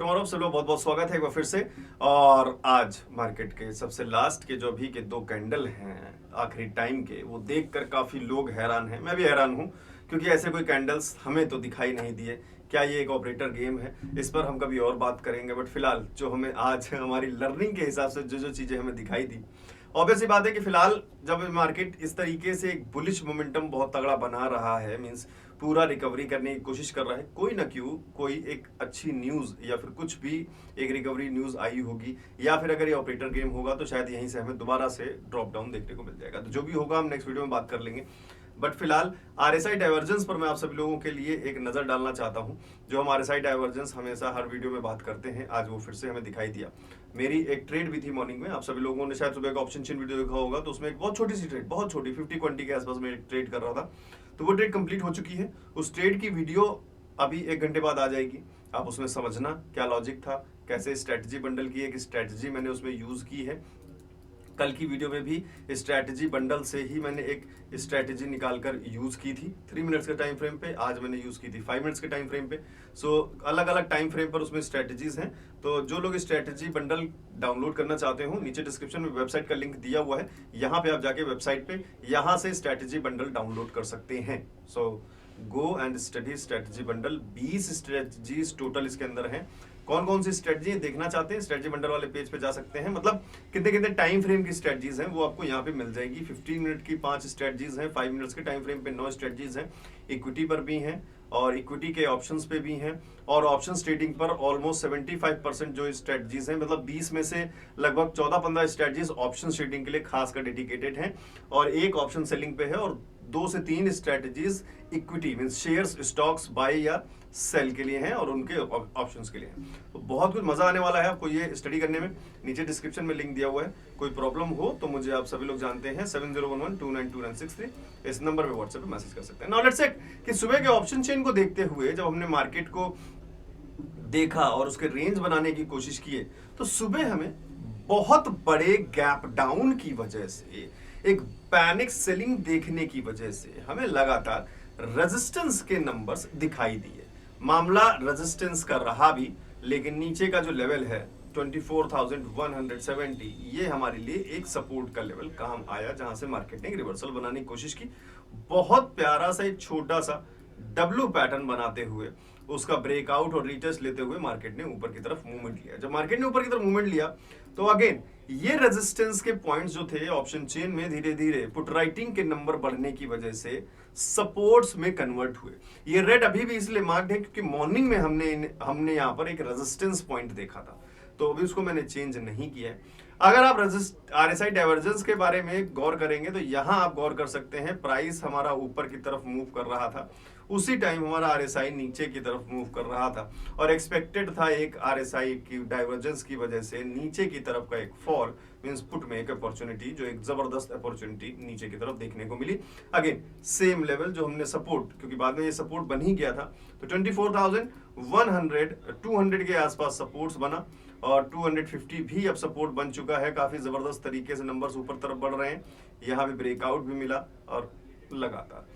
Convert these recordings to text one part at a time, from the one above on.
Tomorrow सब लोग बहुत बहुत स्वागत है एक बार फिर से। और आज मार्केट के सबसे लास्ट के जो अभी के दो कैंडल हैं आखिरी टाइम के, वो देखकर काफी लोग हैरान हैं, मैं भी हैरान हूं, क्योंकि ऐसे कोई कैंडल्स हमें तो दिखाई नहीं दिए। क्या ये एक ऑपरेटर गेम है? इस पर हम कभी और बात करेंगे, बट फिलहाल जो हमें आज हमारी लर्निंग के हिसाब से जो जो चीजें हमें दिखाई दी, ऑब्वियसली बात है कि फिलहाल जब मार्केट इस तरीके से एक बुलिश मोमेंटम बहुत तगड़ा बना रहा है, मींस पूरा रिकवरी करने की कोशिश कर रहा है, कोई ना क्यों कोई एक अच्छी न्यूज या फिर कुछ भी एक रिकवरी न्यूज आई होगी, या फिर अगर ये ऑपरेटर गेम होगा तो शायद यहीं से हमें दोबारा से ड्रॉप डाउन देखने को मिल जाएगा। तो जो भी होगा हम नेक्स्ट वीडियो में बात कर लेंगे। बट फिलहाल आरएसआई डाइवर्जेंस पर मैं आप सभी लोगों के लिए एक नजर डालना चाहता हूं। जो हम आरएसआई डाइवर्जेंस हमेशा हर वीडियो में बात करते हैं, आज वो फिर से हमें दिखाई दिया। मेरी एक ट्रेड भी थी मॉर्निंग में, आप सभी लोगों ने शायद सुबह का ऑप्शन चेन वीडियो देखा होगा, तो उसमें एक बहुत छोटी सी ट्रेड, बहुत छोटी 50-20 के आसपास में एक ट्रेड कर रहा था। तो वो ट्रेड कंप्लीट हो चुकी है। उस ट्रेड की वीडियो अभी 1 घंटे बाद आ जाएगी। आप उसमें समझना क्या लॉजिक था, कैसे स्ट्रेटजी बंडल की एक स्ट्रेटजी मैंने उसमें यूज की है। कल की वीडियो में भी स्ट्रैटेजी बंडल से ही मैंने एक स्ट्रैटेजी निकालकर यूज की थी 3 मिनट्स के टाइम फ्रेम पे, आज मैंने यूज की थी 5 मिनट्स के टाइम फ्रेम पे। सो अलग अलग टाइम फ्रेम पर उसमें स्ट्रैटेजीज हैं। तो जो लोग स्ट्रैटेजी बंडल डाउनलोड करना चाहते हो, नीचे डिस्क्रिप्शन में वेबसाइट का लिंक दिया हुआ है, यहाँ पे आप जाके वेबसाइट पे यहाँ से स्ट्रैटेजी बंडल डाउनलोड कर सकते हैं। So go and study strategy bundle. 20 strategies total इसके अंदर हैं। कौन कौन सी स्ट्रेटजी देखना चाहते हैं, स्ट्रेटजी बंडल वाले पेज पे जा सकते हैं। मतलब कितने कितने टाइम फ्रेम की स्ट्रेटजीज हैं वो आपको यहाँ पे मिल जाएगी। 15 मिनट की 5 स्ट्रेटजीज हैं, 5 मिनट्स के टाइम फ्रेम पे 9 स्ट्रेटजीज हैं, इक्विटी पर भी हैं और इक्विटी के ऑप्शंस पे भी हैं, और ऑप्शंस ट्रेडिंग पर ऑलमोस्ट 75% जो स्ट्रेटजीज हैं, मतलब 20 में से लगभग 14-15 स्ट्रेटजीज ऑप्शन ट्रेडिंग के लिए खासकर डेडिकेटेड हैं, और एक ऑप्शन सेलिंग पे है, और 2 से 3 strategies equity means shares, stocks buy या सेल के लिए हैं और उनके ऑप्शंस के लिए हैं। तो बहुत कुछ मजा आने वाला है आपको ये स्टडी करने में। नीचे डिस्क्रिप्शन में लिंक दिया हुआ है, कोई प्रॉब्लम हो तो मुझे आप सभी लोग जानते हैं 7011292963 इस नंबर पे व्हाट्सएप पे मैसेज कर सकते हैं। नाउ लेट्स चेक कि सुबह के ऑप्शन चेन को देखते हुए जब हमने मार्केट को देखा और उसके रेंज बनाने की कोशिश किए, तो सुबह हमें बहुत बड़े गैप डाउन की वजह से, एक पैनिक सेलिंग देखने की वजह से हमें लगातार रेजिस्टेंस के नंबर्स दिखाई दिए। मामला रेजिस्टेंस का रहा भी, लेकिन नीचे का जो लेवल है 24,170, ये हमारे लिए एक सपोर्ट का लेवल काम आया, जहां से मार्केट ने एक रिवर्सल बनाने की कोशिश की। बहुत प्यारा सा एक छोटा सा डब्ल्यू पैटर्न बनाते हुए उसका ब्रेकआउट और रीटेस्ट लेते हुए मार्केट ने ऊपर की तरफ मूवमेंट लिया। जब मार्केट ने ऊपर की तरफ मूवमेंट लिया तो अगेन ये रेजिस्टेंस के पॉइंट्स जो थे ऑप्शन चेन में धीरे धीरे पुट राइटिंग के नंबर बढ़ने की वजह से सपोर्ट्स में कन्वर्ट हुए। ये रेड अभी भी इसलिए मार्क्ड है क्योंकि मॉर्निंग में हमने यहां पर एक रेजिस्टेंस पॉइंट देखा था, तो अभी उसको मैंने चेंज नहीं किया है। अगर आप आरएसआई डाइवर्जेंस के बारे में गौर करेंगे तो यहां आप गौर कर सकते हैं, प्राइस हमारा ऊपर की तरफ मूव कर रहा था, उसी टाइम हमारा आरएसआई नीचे की तरफ मूव कर रहा था, और एक्सपेक्टेड था एक आरएसआई की डाइवर्जेंस की वजह से नीचे की तरफ का एक फॉल, मींस पुट में एक अपॉर्चुनिटी, जो एक जबरदस्त अपॉर्चुनिटी नीचे की तरफ देखने को मिली। अगेन सेम लेवल जो हमने सपोर्ट, क्योंकि बाद में ये सपोर्ट बन ही गया था, तो 24,100 200 के आसपास सपोर्ट्स बना, और 250 भी अब सपोर्ट बन चुका है। काफी जबरदस्त तरीके से नंबर्स ऊपर तरफ बढ़ रहे हैं। यहाँ भी ब्रेकआउट भी मिला, और लगातार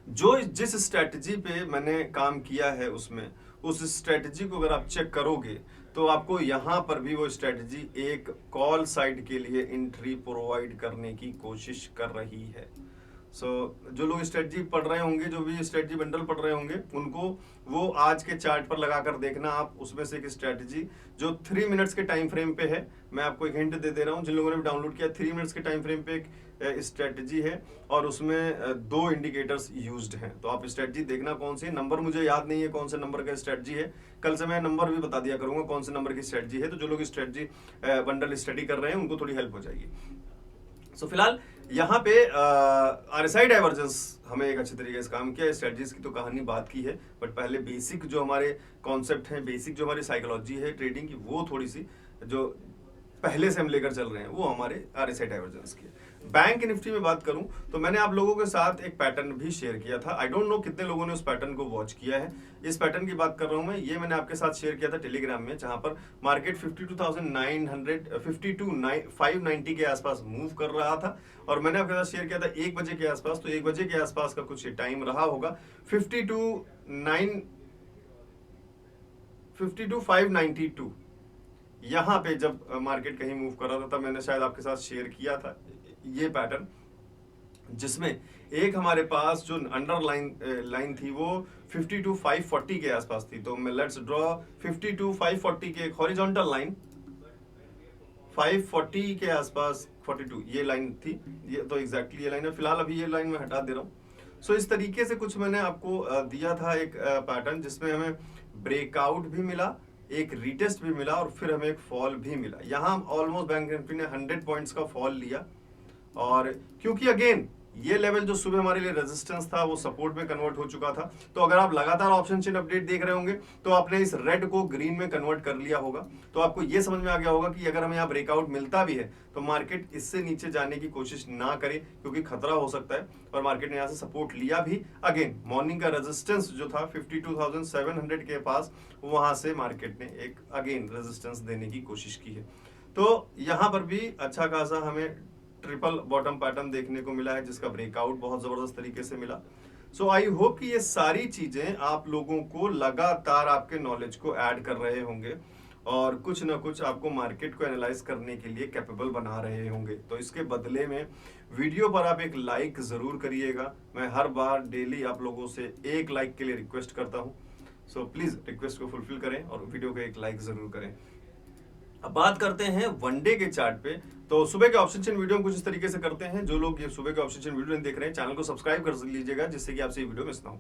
जो जिस स्ट्रेटजी पे मैंने काम किया है उसमें, उस स्ट्रेटजी को अगर आप चेक करोगे तो आपको यहाँ पर भी वो स्ट्रेटजी एक कॉल साइड के लिए एंट्री प्रोवाइड करने की कोशिश कर रही है। जो लोग स्ट्रेटजी पढ़ रहे होंगे, जो भी स्ट्रेटजी बंडल पढ़ रहे होंगे, उनको वो आज के चार्ट पर लगाकर देखना आप, उसमें से एक स्ट्रेटजी जो 3 मिनट्स के टाइम फ्रेम पे है। मैं आपको एक हिंट दे रहा हूँ, जिन लोगों ने भी डाउनलोड किया, 3 मिनट्स के टाइम फ्रेम पे एक स्ट्रेटजी है, और उसमें 2 इंडिकेटर्स यूज्ड हैं। तो आप स्ट्रेटजी देखना कौन सी है। नंबर मुझे याद नहीं है कौन से नंबर का स्ट्रेटजी है, कल से मैं नंबर भी बता दिया करूंगा कौन से नंबर की स्ट्रेटजी है। तो जो लोग स्ट्रेटजी बंडल स्टडी कर रहे हैं उनको थोड़ी हेल्प हो जाएगी। फिलहाल यहाँ पे आरएसआई डाइवर्जेंस हमें एक अच्छे तरीके से काम किया। स्ट्रेटजीज की तो कहानी बात की है, बट पहले बेसिक जो हमारे कॉन्सेप्ट हैं, बेसिक जो हमारी साइकोलॉजी है ट्रेडिंग की, वो थोड़ी सी जो पहले से हम लेकर चल रहे हैं वो हमारे आरएसआई डाइवर्जेंस की है। बैंक निफ्टी में बात करूं तो मैंने आप लोगों के साथ एक पैटर्न भी शेयर किया था। आई डोंट नो कितने लोगों ने उस पैटर्न को वॉच किया है। इस पैटर्न की बात कर रहा हूं मैं, ये मैंने आपके साथ शेयर किया था टेलीग्राम में, जहां पर मार्केट 52,590 के आसपास मूव कर रहा था, और मैंने आपके साथ शेयर किया था 1 बजे के आसपास। तो 1 बजे के आसपास का कुछ टाइम रहा होगा, 52,592 यहाँ पे जब मार्केट कहीं मूव कर रहा था, तब मैंने शायद आपके साथ शेयर किया था ये पैटर्न, जिसमें एक हमारे पास जो अंडरलाइन लाइन थी वो 52,540 के आसपास थी। तो मैं लेट्स ड्रॉ 52,540 के एक हॉरिजॉन्टल लाइन 540 के आसपास 42 ये लाइन थी। ये तो एग्जैक्टली ये लाइन है। फिलहाल अभी ये लाइन मैं हटा दे रहा हूँ। सो इस तरीके से कुछ मैंने आपको दिया था एक पैटर्न, जिसमें हमें ब्रेकआउट भी मिला, एक रीटेस्ट भी मिला और फिर हमें एक फॉल भी मिला। यहाँ ऑलमोस्ट बैंक निफ्टी ने 100 पॉइंट्स का फॉल लिया, और क्योंकि अगेन ये लेवल जो सुबह हमारे लिए रेजिस्टेंस था वो सपोर्ट में कन्वर्ट हो चुका था। तो अगर आप लगातार ऑप्शन चेन अपडेट देख रहे होंगे तो आपने इस रेड को ग्रीन में कन्वर्ट कर लिया होगा। तो आपको ये समझ में आ गया होगा कि अगर हमें यहाँ ब्रेकआउट मिलता भी है तो मार्केट इससे नीचे जाने की कोशिश ना करे, क्योंकि खतरा हो सकता है। और मार्केट ने यहाँ से सपोर्ट लिया भी। अगेन मॉर्निंग का रेजिस्टेंस जो था 52,700 के पास, वहां से मार्केट ने एक अगेन रेजिस्टेंस देने की कोशिश की है। तो यहाँ पर भी अच्छा खासा हमें ट्रिपल बॉटम पैटर्न देखने को मिला है, जिसका ब्रेकआउट बहुत जबरदस्त तरीके से मिला। सो आई होप कि ये सारी चीजें आप लोगों को लगातार आपके नॉलेज को ऐड कर रहे होंगे और कुछ ना कुछ आपको मार्केट को एनालाइज करने के लिए कैपेबल बना रहे होंगे। तो इसके बदले में वीडियो पर आप एक लाइक जरूर करिएगा। मैं हर बार डेली आप लोगों से एक लाइक के लिए रिक्वेस्ट करता हूँ। सो प्लीज रिक्वेस्ट को फुलफिल करें और वीडियो को एक लाइक जरूर करें। अब बात करते हैं वनडे के चार्ट पे। तो सुबह के ऑप्शन चेन वीडियो हम कुछ इस तरीके से करते हैं। जो लोग ये सुबह के ऑप्शन चेन वीडियो नहीं देख रहे हैं, चैनल को सब्सक्राइब कर लीजिएगा, जिससे कि आपसे ये वीडियो मिस ना हो।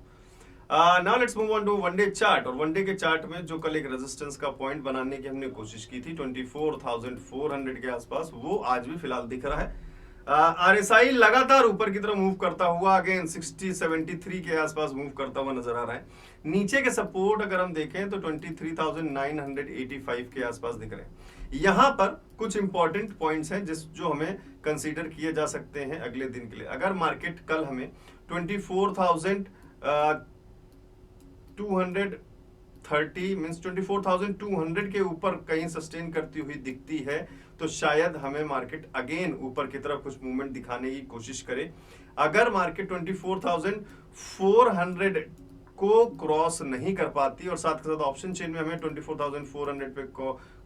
Now let's move on to one day chart. और वनडे के चार्ट में जो कल एक रेजिस्टेंस का पॉइंट बनाने की हमने कोशिश की थी 24,400 के आसपास, वो आज भी फिलहाल दिख रहा है। RSI लगातार ऊपर की तरफ मूव करता हुआ अगेन 6073 के आसपास मूव करता हुआ नजर आ रहा है। नीचे के सपोर्ट अगर हम देखें तो 23,985 के आसपास दिख रहे हैं। यहां पर कुछ इंपॉर्टेंट पॉइंट्स हैं जो हमें कंसीडर किए जा सकते हैं अगले दिन के लिए। अगर मार्केट कल हमें 24,230 मींस 24,200 के ऊपर कहीं सस्टेन करती हुई दिखती है, तो शायद हमें मार्केट अगेन ऊपर की तरफ कुछ मूवमेंट दिखाने की कोशिश करे। अगर मार्केट 24,400 को क्रॉस नहीं कर पाती और साथ के साथ ऑप्शन चेन में हमें 24,400 पे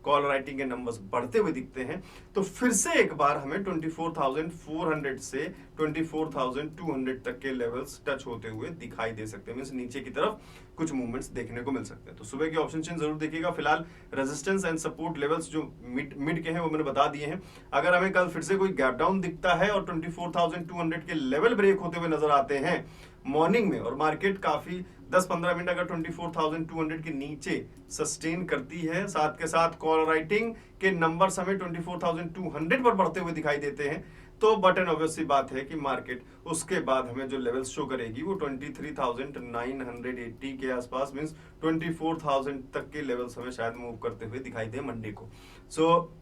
कॉल राइटिंग के नंबर्स बढ़ते हुए दिखते हैं, तो फिर से एक बार हमें 24,400 से 24,200 तक के लेवल्स टच होते हुए दिखाई दे सकते हैं। मींस नीचे की तरफ कुछ मूवमेंट्स देखने को मिल सकते हैं। तो सुबह के ऑप्शन चेन जरूर देखिएगा। फिलहाल रेजिस्टेंस एंड सपोर्ट लेवल्स जो मिड के हैं वो मैंने बता दिए हैं। अगर हमें कल फिर से कोई गैप डाउन दिखता है और 24,200 के लेवल ब्रेक होते हुए नजर आते हैं मॉर्निंग में, और मार्केट काफी 10-15 मिनट अगर 24,200 के नीचे सस्टेन करती है, साथ के साथ कॉल राइटिंग के नंबर्स हमें 24,200 पर बढ़ते हुए दिखाई देते हैं, तो बटन ऑब्वियस सी बात है कि मार्केट उसके बाद हमें जो लेवल्स शो करेगी वो 23,980 के आसपास, मींस 24,000 तक के लेवल्स हमें शायद मूव करते हुए दिखाई दे मंडे को। सो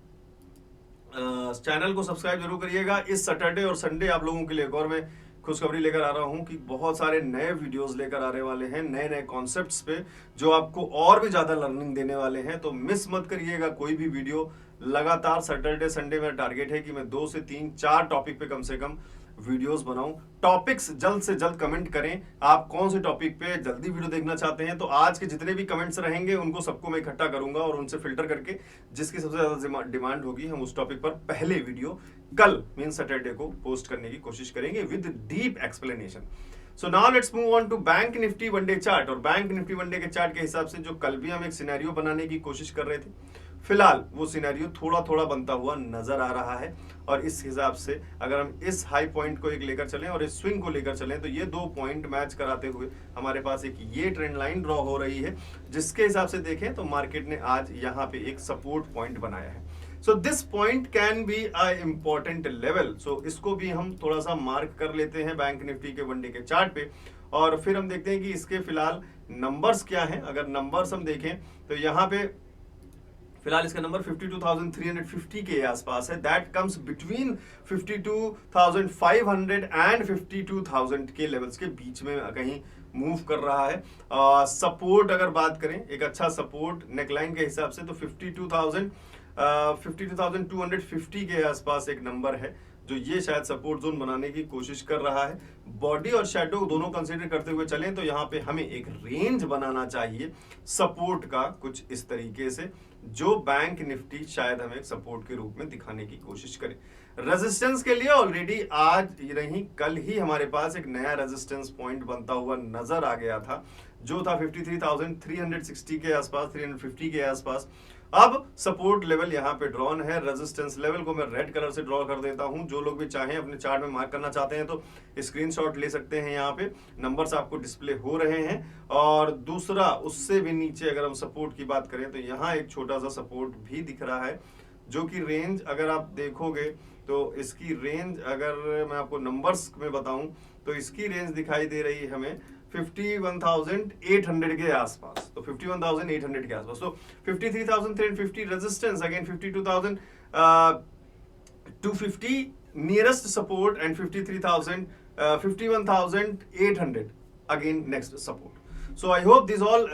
चैनल को सब्सक्राइब जरूर करिएगा। इस सैटरडे और संडे आप लोगों के लिए एक और मैं खुशखबरी लेकर आ रहा हूं कि बहुत सारे नए वीडियोस लेकर आने वाले हैं, नए नए कॉन्सेप्ट्स पे, जो आपको और भी ज्यादा लर्निंग देने वाले हैं। तो मिस मत करिएगा कोई भी वीडियो। लगातार सैटरडे संडे मेरा टारगेट है कि मैं 2 से 3 4 टॉपिक पे कम से कम वीडियोस बनाऊं। टॉपिक्स जल्द से जल्द कमेंट करें, आप कौन से टॉपिक पे जल्दी वीडियो देखना चाहते हैं। तो आज के जितने भी कमेंट्स रहेंगे उनको सबको मैं इकट्ठा करूंगा और उनसे फिल्टर करके जिसकी सबसे ज्यादा डिमांड होगी हम उस टॉपिक पर पहले वीडियो कल मीन सैटरडे को पोस्ट करने की कोशिश करेंगे with deep explanation. So now let's move on to bank Nifty one day chart. और बैंक निफ्टी वनडे के चार्ट के हिसाब से जो कल भी हम एक सिनेरियो बनाने की कोशिश कर रहे थे, फिलहाल वो सिनेरियो थोड़ा थोड़ा बनता हुआ नजर आ रहा है। और इस हिसाब से अगर हम इस हाई पॉइंट को एक लेकर चलें और इस स्विंग को लेकर चलें, तो ये 2 पॉइंट मैच कराते हुए हमारे पास एक ये ट्रेंड लाइन ड्रॉ हो रही है, जिसके हिसाब से देखें तो मार्केट ने आज यहाँ पे एक सपोर्ट पॉइंट बनाया है। So this point can be a important level. So इसको भी हम थोड़ा सा मार्क कर लेते हैं बैंक निफ्टी के वनडे के चार्ट पे, और फिर हम देखते हैं कि इसके फिलहाल नंबर्स क्या हैं। अगर नंबर्स हम देखें तो यहाँ पे फिलहाल इसका नंबर 52,350 के आसपास है। दैट कम्स बिटवीन 52,500 एंड 52,000 के लेवल्स के बीच में कहीं मूव कर रहा है। सपोर्ट अगर बात करें, एक अच्छा सपोर्ट नेकलाइन के हिसाब से, तो 52,250 के आसपास एक नंबर है जो ये शायद सपोर्ट जोन बनाने की कोशिश कर रहा है। बॉडी और शैडो दोनों कंसीडर करते हुए चलें तो यहाँ पे हमें एक रेंज बनाना चाहिए सपोर्ट का, कुछ इस तरीके से, जो बैंक निफ्टी शायद हमें सपोर्ट के रूप में दिखाने की कोशिश करे। रेजिस्टेंस के लिए ऑलरेडी आज नहीं कल ही हमारे पास एक नया रेजिस्टेंस पॉइंट बनता हुआ नजर आ गया था, जो था 53,360 के आसपास, 350 के आसपास। अब सपोर्ट लेवल यहाँ पे ड्रॉन है। रेजिस्टेंस लेवल को मैं रेड कलर से ड्रॉ कर देता हूं। जो लोग भी चाहें अपने चार्ट में मार्क करना चाहते हैं तो स्क्रीनशॉट ले सकते हैं। यहाँ पे नंबर्स आपको डिस्प्ले हो रहे हैं। और दूसरा, उससे भी नीचे अगर हम सपोर्ट की बात करें तो यहाँ एक छोटा सा सपोर्ट भी दिख रहा है, जो कि रेंज अगर आप देखोगे तो इसकी रेंज अगर मैं आपको नंबर्स में बताऊं तो इसकी रेंज दिखाई दे रही है हमें 51,800 के आसपास। तो 51,800 के आसपास, तो 53,350 resistance, again 52,250 nearest support and 51,800 again next support. So I hope this all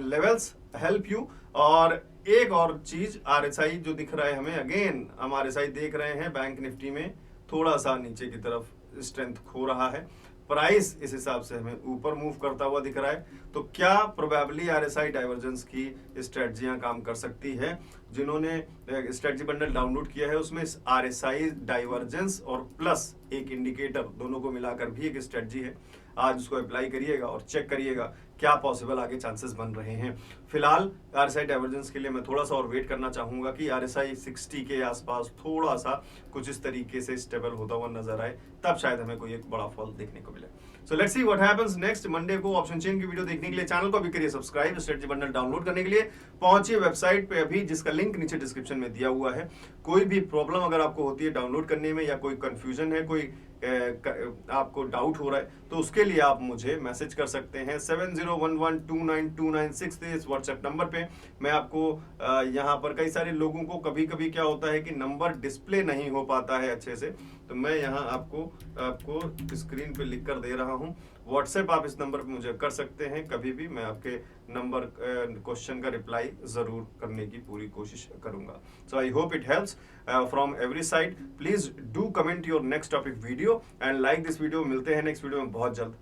levels help you. और एक और चीज, आरएसआई जो दिख रहा है हमें, अगेन हम आरएसआई देख रहे हैं बैंक निफ्टी में थोड़ा सा नीचे की तरफ स्ट्रेंथ खो रहा है। प्राइस इस हिसाब से हमें ऊपर मूव करता हुआ दिख रहा है। तो क्या प्रोबेबली आरएसआई डाइवर्जेंस की स्ट्रेटजियां काम कर सकती है? जिन्होंने स्ट्रेटजी बंडल डाउनलोड किया है उसमें आरएसआई डाइवर्जेंस और प्लस एक इंडिकेटर दोनों को मिलाकर भी एक स्ट्रेटजी है। आज उसको अप्लाई करिएगा और चेक करिएगा क्या पॉसिबल आगे चांसेस बन रहे हैं। फिलहाल आरएसआई डाइवर्जेंस के लिए मैं थोड़ा सा और वेट करना चाहूंगा कि आरएसआई 60 के आसपास थोड़ा सा कुछ इस तरीके से स्टेबल होता हुआ नजर आए, तब शायद हमें कोई एक बड़ा फॉल देखने को मिले। So let's see what happens next Monday को। ऑप्शन चेन की वीडियो देखने के लिए चैनल को भी करिए सब्सक्राइब। स्ट्रेटजी बंडल डाउनलोड करने के लिए पहुंचिए वेबसाइट पे अभी, जिसका लिंक नीचे डिस्क्रिप्शन में दिया हुआ है। कोई भी प्रॉब्लम अगर आपको होती है डाउनलोड करने में, या कोई कंफ्यूजन है, कोई आपको डाउट हो रहा है, तो उसके लिए आप मुझे मैसेज कर सकते हैं 7011292963 इस व्हाट्सएप नंबर पे। मैं आपको यहाँ पर कई सारे लोगों को कभी कभी क्या होता है कि नंबर डिस्प्ले नहीं हो पाता है अच्छे से, तो मैं यहाँ आपको स्क्रीन पे लिख कर दे रहा हूँ। व्हाट्सएप आप इस नंबर पे मुझे कर सकते हैं कभी भी, मैं आपके नंबर क्वेश्चन का रिप्लाई जरूर करने की पूरी कोशिश करूंगा। So I hope it helps from every side. Please do comment your next topic video and like this video. मिलते हैं नेक्स्ट वीडियो में बहुत जल्द।